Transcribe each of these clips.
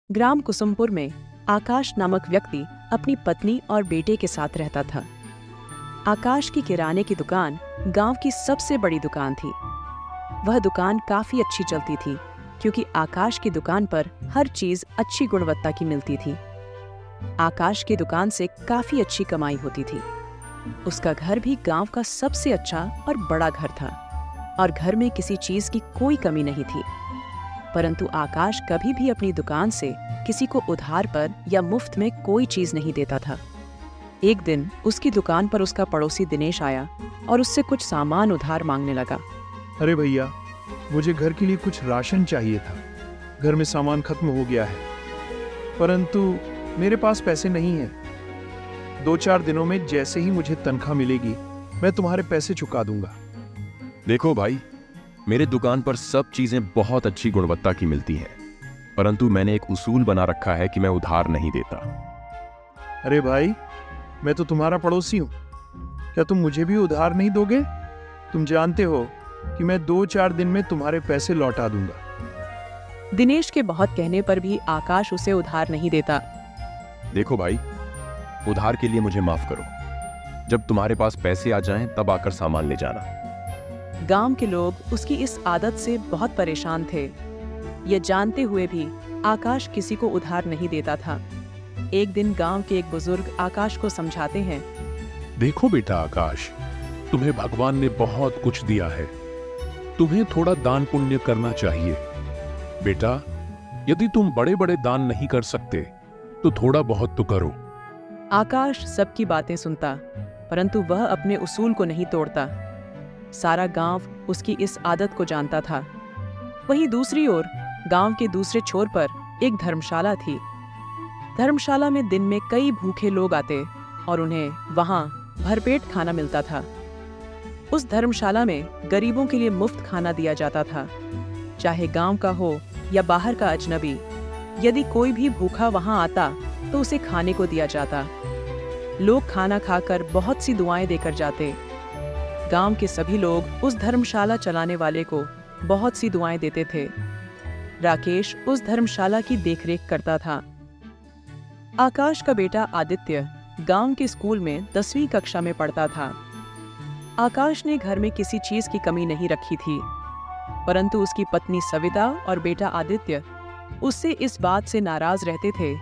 ग्राम कुसुमपुर में आकाश नामक व्यक्ति अपनी पत्नी और बेटे के साथ रहता था। आकाश की किराने की दुकान गांव की सबसे बड़ी दुकान थी। वह दुकान काफी अच्छी चलती थी क्योंकि आकाश की दुकान पर हर चीज अच्छी गुणवत्ता की मिलती थी। आकाश की दुकान से काफी अच्छी कमाई होती थी। उसका घर भी गांव का सबसे अच्छा और बड़ा घर था और घर में किसी चीज की कोई कमी नहीं थी। परंतु आकाश कभी भी अपनी दुकान से किसी को उधार पर या मुफ्त में कोई चीज नहीं देता था। एक दिन उसकी दुकान पर उसका पड़ोसी दिनेश आया और उससे कुछ सामान उधार मांगने लगा। अरे भैया, मुझे घर के लिए कुछ राशन चाहिए था। घर में सामान खत्म हो गया है, परंतु मेरे पास पैसे नहीं हैं। 2-4 दिनों में जैसे ही मुझे तनख्वाह मिलेगी, मैं तुम्हारे पैसे चुका दूंगा। देखो भाई, मेरे दुकान पर सब चीजें बहुत अच्छी गुणवत्ता की मिलती हैं, परंतु मैंने एक उसूल बना रखा है कि मैं उधार नहीं देता। अरे भाई, मैं तो तुम्हारा पड़ोसी हूँ। क्या तुम मुझे भी उधार नहीं दोगे? तुम जानते हो कि मैं 2-4 दिन में तुम्हारे पैसे लौटा दूंगा। दिनेश के बहुत कहने पर भी आकाश उसे उधार नहीं देता। देखो भाई, उधार के लिए मुझे माफ करो। जब तुम्हारे पास पैसे आ जाएं तब आकर सामान ले जाना। गांव के लोग उसकी इस आदत से बहुत परेशान थे। ये जानते हुए भी आकाश किसी को उधार नहीं देता था। एक दिन गांव के एक बुजुर्ग आकाश को समझाते हैं। देखो बेटा आकाश, तुम्हें भगवान ने बहुत कुछ दिया है। तुम्हें थोड़ा दान पुण्य करना चाहिए। बेटा, यदि तुम बड़े बड़े दान नहीं कर सकते तो थोड़ा बहुत तो करो। आकाश सबकी बातें सुनता, परंतु वह अपने उसूल को नहीं तोड़ता। सारा गांव उसकी इस आदत को जानता था। वहीं दूसरी ओर गांव के दूसरे छोर पर एक धर्मशाला थी। धर्मशाला में दिन में कई भूखे लोग आते और उन्हें वहां भरपेट खाना मिलता था। उस धर्मशाला में गरीबों के लिए मुफ्त खाना दिया जाता था, चाहे गांव का हो या बाहर का अजनबी। यदि कोई भी भूखा वहां आता तो उसे खाने को दिया जाता। लोग खाना खाकर बहुत सी दुआएं देकर जाते। गांव के सभी लोग उस धर्मशाला चलाने वाले को बहुत सी दुआएं देते थे। राकेश उस धर्मशाला की देखरेख करता था। आकाश का बेटा आदित्य गांव के स्कूल में 10वीं कक्षा में पढ़ता था। आकाश ने घर में किसी चीज की कमी नहीं रखी थी, परंतु उसकी पत्नी सविता और बेटा आदित्य उससे इस बात से नाराज रहते थे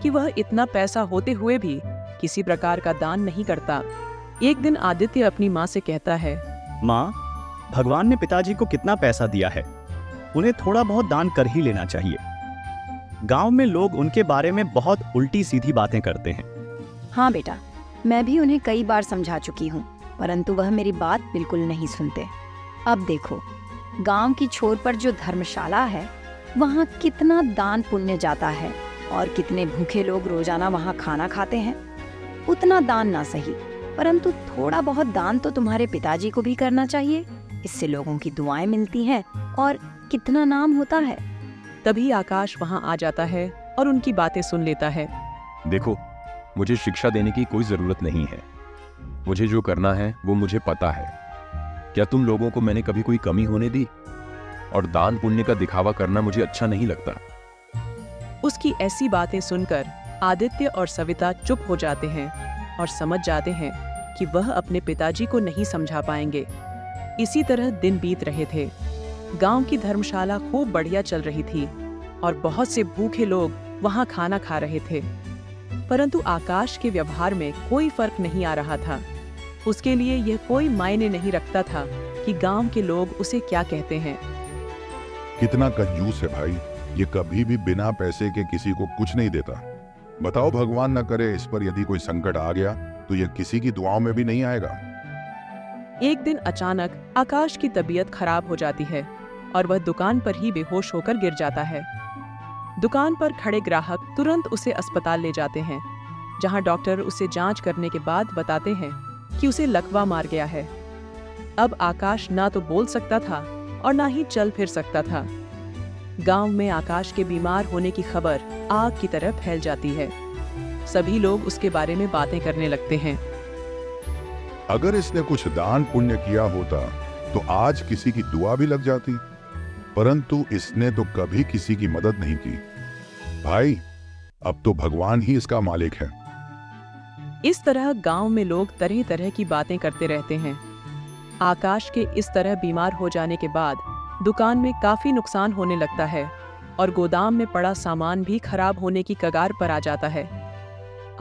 कि वह इतना पैसा होते हुए भी किसी प्रकार का दान नहीं करता। एक दिन आदित्य अपनी माँ से कहता है, माँ, भगवान ने पिताजी को कितना पैसा दिया है, उन्हें थोड़ा बहुत दान कर ही लेना चाहिए। गांव में लोग उनके बारे में बहुत उल्टी सीधी बातें करते हैं। हाँ बेटा, मैं भी उन्हें कई बार समझा चुकी हूँ, परंतु वह मेरी बात बिल्कुल नहीं सुनते। अब देखो, गांव की छोर पर जो धर्मशाला है, वहाँ कितना दान पुण्य जाता है और कितने भूखे लोग रोजाना वहाँ खाना खाते हैं। उतना दान ना सही, परंतु थोड़ा बहुत दान तो तुम्हारे पिताजी को भी करना चाहिए। इससे लोगों की दुआएं मिलती हैं और कितना नाम होता है। तभी आकाश वहां आ जाता है और उनकी बातें सुन लेता है। देखो, मुझे शिक्षा देने की कोई जरूरत नहीं है। मुझे जो करना है वो मुझे पता है। क्या तुम लोगों को मैंने कभी कोई कमी होने दी? और दान पुण्य का दिखावा करना मुझे अच्छा नहीं लगता। उसकी ऐसी बातें सुनकर आदित्य और सविता चुप हो जाते हैं और समझ जाते हैं कि वह अपने पिताजी को नहीं समझा पाएंगे। इसी तरह दिन बीत रहे थे। गांव की धर्मशाला खूब बढ़िया चल रही थी और बहुत से भूखे लोग वहां खाना खा रहे थे, परंतु आकाश के व्यवहार में कोई फर्क नहीं आ रहा था। उसके लिए यह कोई मायने नहीं रखता था कि गांव के लोग उसे क्या कहते हैं। कितना कंजूस है भाई, ये कभी भी बिना पैसे के किसी को कुछ नहीं देता। बताओ, भगवान न करे इस पर यदि कोई संकट आ गया तो ये किसी की दुआओं में भी नहीं आएगा। एक दिन अचानक आकाश की तबीयत खराब हो जाती है और वह दुकान पर ही बेहोश होकर गिर जाता है। दुकान पर खड़े ग्राहक तुरंत उसे अस्पताल ले जाते हैं, जहां डॉक्टर उसे जांच करने के बाद बताते हैं कि उसे लकवा मार गया है। अब आकाश ना तो बोल सकता था और ना ही चल फिर सकता था। गांव में आकाश के बीमार होने की खबर आग की तरह फैल जाती है। सभी लोग उसके बारे में बातें करने लगते हैं। अगर इसने कुछ दान पुण्य किया होता तो आज किसी की दुआ भी लग जाती, परंतु इसने तो कभी किसी की मदद नहीं की। भाई, अब तो भगवान ही इसका मालिक है। इस तरह गांव में लोग तरह तरह की बातें करते रहते हैं। आकाश के इस तरह बीमार हो जाने के बाद दुकान में काफी नुकसान होने लगता है और गोदाम में पड़ा सामान भी खराब होने की कगार पर आ जाता है।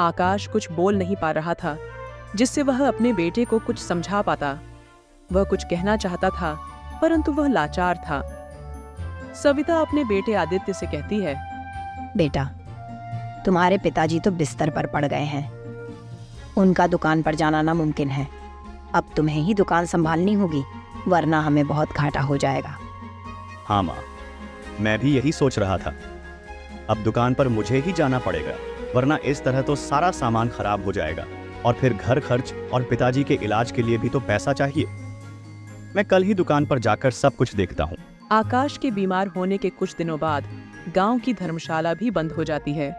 आकाश कुछ बोल नहीं पा रहा था जिससे वह अपने बेटे को कुछ समझा पाता। वह कुछ कहना चाहता था परंतु वह लाचार था। सविता अपने बेटे आदित्य से कहती है, बेटा, तुम्हारे पिताजी तो बिस्तर पर पड़ गए हैं। उनका दुकान पर जाना नामुमकिन है। अब तुम्हें ही दुकान संभालनी होगी, वरना हमें बहुत घाटा हो जाएगा। हाँ माँ, मैं भी यही सोच रहा था। अब दुकान पर मुझे ही जाना पड़ेगा, वरना इस तरह तो सारा सामान खराब हो जाएगा और फिर घर खर्च और पिताजी के इलाज के लिए भी तो पैसा चाहिए। मैं कल ही दुकान पर जाकर सब कुछ देखता हूँ। आकाश के बीमार होने के कुछ दिनों बाद गांव की धर्मशाला भी बंद हो जाती है।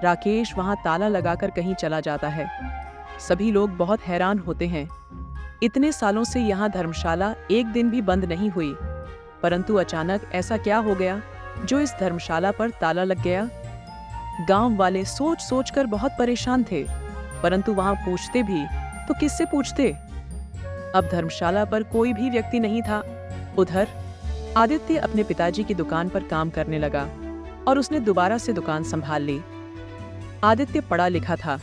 राकेश वहां ताला लगाकर कहीं चला जाता है। सभी लोग बहुत हैरान होते हैं। इतने सालों से यहाँ धर्मशाला एक दिन भी बंद नहीं हुई, परंतु अचानक ऐसा क्या हो गया जो इस धर्मशाला पर ताला लग गया। गांव वाले सोच सोच कर बहुत परेशान थे, परंतु वहां पूछते भी तो किससे पूछते। अब धर्मशाला पर कोई भी व्यक्ति नहीं था। उधर आदित्य अपने पिताजी की दुकान पर काम करने लगा और उसने दोबारा से दुकान संभाल ली। आदित्य पढ़ा लिखा था,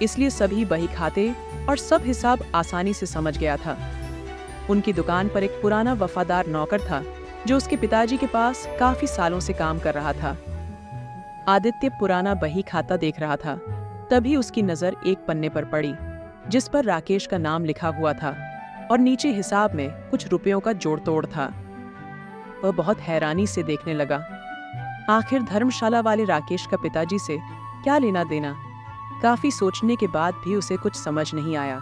इसलिए सभी बही खाते और सब हिसाब आसानी से समझ गया था। उनकी दुकान पर एक पुराना वफादार नौकर था जो उसके पिताजी के पास काफी सालों से काम कर रहा था। आदित्य पुराना बही खाता देख रहा था, तभी उसकी नजर एक पन्ने पर पड़ी जिस पर राकेश का नाम लिखा हुआ था और नीचे हिसाब में कुछ रुपयों का जोड़ तोड़ था। वह बहुत हैरानी से देखने लगा। आखिर धर्मशाला वाले राकेश का पिताजी से क्या लेना देना। काफी सोचने के बाद भी उसे कुछ समझ नहीं आया।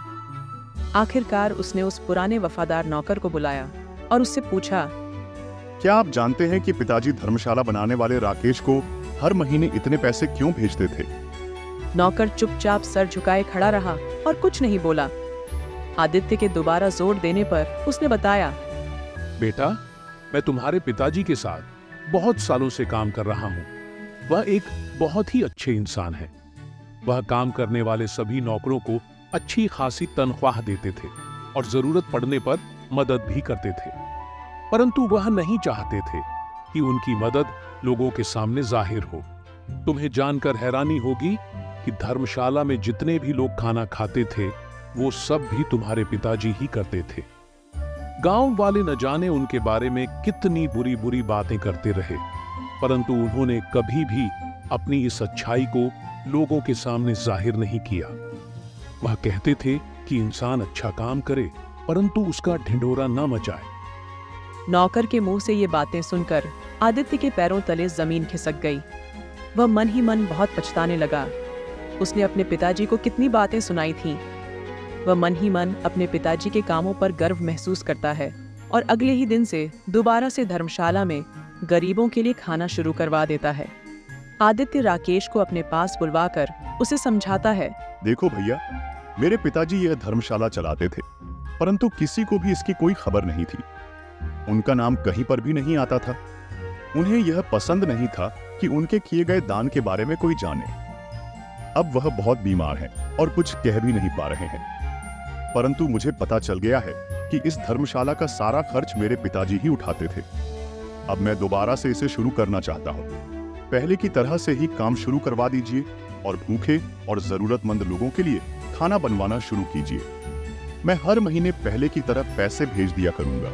आखिरकार उसने उस पुराने वफादार नौकर को बुलाया और उससे पूछा, क्या आप जानते हैं कि पिताजी धर्मशाला बनाने वाले राकेश को हर महीने इतने पैसे क्यों भेजते थे? नौकर चुपचाप सर झुकाए खड़ा रहा और कुछ नहीं बोला। आदित्य के दोबारा जोर देने पर उसने बताया, बेटा, मैं तुम्हारे पिताजी के साथ बहुत सालों से काम कर रहा हूँ। वह एक बहुत ही अच्छे इंसान है। वह काम करने वाले सभी नौकरों को अच्छी खासी तनख्वाह देते थे और जरूरत पड़ने पर मदद भी करते थे, परंतु वह नहीं चाहते थे कि उनकी मदद लोगों के सामने जाहिर हो। तुम्हें जानकर हैरानी होगी कि धर्मशाला में जितने भी लोग खाना खाते थे वो सब भी तुम्हारे पिताजी ही करते थे। गांव वाले न जाने उनके बारे में कितनी बुरी बुरी बातें करते रहे, परंतु उन्होंने कभी भी अपनी इस अच्छाई को लोगों के सामने जाहिर नहीं किया। वह कहते थे कि इंसान अच्छा काम करे परंतु उसका ढिंढोरा न मचाए। नौकर के मुंह से ये बातें सुनकर आदित्य के पैरों तले जमीन खिसक गई। वह मन ही मन बहुत पछताने लगा। उसने अपने पिताजी को कितनी बातें सुनाई थीं। वह मन ही मन अपने पिताजी के कामों पर गर्व महसूस करता है और अगले ही दिन से दोबारा से धर्मशाला में गरीबों के लिए खाना शुरू करवा देता है। आदित्य राकेश को अपने पास बुलवाकर उसे समझाता है, देखो भैया, मेरे पिताजी यह धर्मशाला चलाते थे, परंतु किसी को भी इसकी कोई खबर नहीं थी। उनका नाम कहीं पर भी नहीं आता था। उन्हें यह पसंद नहीं था कि उनके किए गए दान के बारे में कोई जाने। अब वह बहुत बीमार हैं और कुछ कह भी नहीं पा रहे हैं, परंतु मुझे पता चल गया है कि इस धर्मशाला का सारा खर्च मेरे पिताजी ही उठाते थे। अब मैं दोबारा से इसे शुरू करना चाहता हूँ। पहले की तरह से ही काम शुरू करवा दीजिए और भूखे और जरूरतमंद लोगों के लिए खाना बनवाना शुरू कीजिए। मैं हर महीने पहले की तरह पैसे भेज दिया करूंगा,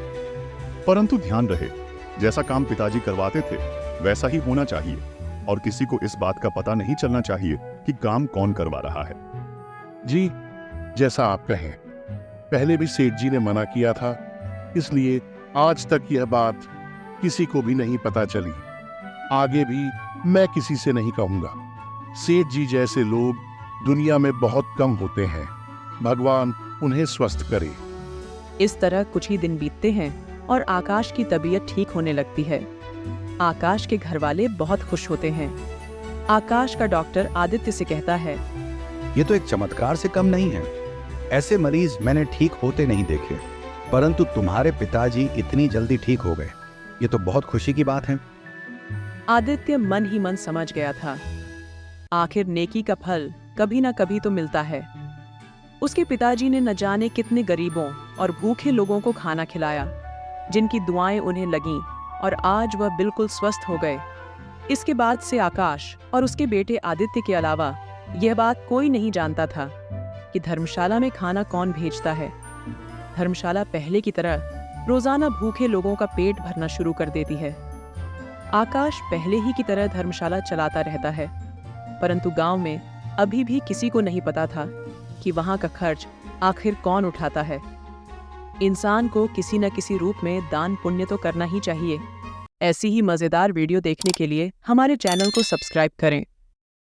परंतु ध्यान रहे, जैसा काम पिताजी करवाते थे वैसा ही होना चाहिए और किसी को इस बात का पता नहीं चलना चाहिए कि काम कौन करवा रहा है। जी, जैसा आप कहें। पहले भी सेठ जी ने मना किया था, इसलिए आज तक यह बात किसी को भी नहीं पता चली। आगे भी मैं किसी से नहीं कहूंगा। सेठ जी जैसे लोग दुनिया में बहुत कम होते हैं। भगवान उन्हें स्वस्थ करे। इस तरह कुछ ही दिन बीतते हैं और आकाश की तबीयत ठीक होने लगती है। आकाश के घर वाले बहुत खुश होते हैं। आकाश का डॉक्टर आदित्य से कहता है, ये तो एक चमत्कार से कम नहीं है। ऐसे मरीज मैंने ठीक होते नहीं देखे, परंतु तुम्हारे पिताजी इतनी जल्दी ठीक हो गए, ये तो बहुत खुशी की बात है। आदित्य मन ही मन समझ गया था, आखिर नेकी का फल कभी ना कभी तो मिलता है। उसके पिताजी ने न जाने कितने गरीबों और भूखे लोगों को खाना खिलाया, जिनकी दुआएं उन्हें लगीं और आज वह बिल्कुल स्वस्थ हो गए। इसके बाद से आकाश और उसके बेटे आदित्य के अलावा यह बात कोई नहीं जानता था कि धर्मशाला में खाना कौन भेजता है। धर्मशाला पहले की तरह रोजाना भूखे लोगों का पेट भरना शुरू कर देती है। आकाश पहले ही की तरह धर्मशाला चलाता रहता है, परंतु गांव में अभी भी किसी को नहीं पता था कि वहां का खर्च आखिर कौन उठाता है। इंसान को किसी न किसी रूप में दान पुण्य तो करना ही चाहिए। ऐसी ही मजेदार वीडियो देखने के लिए हमारे चैनल को सब्सक्राइब करें।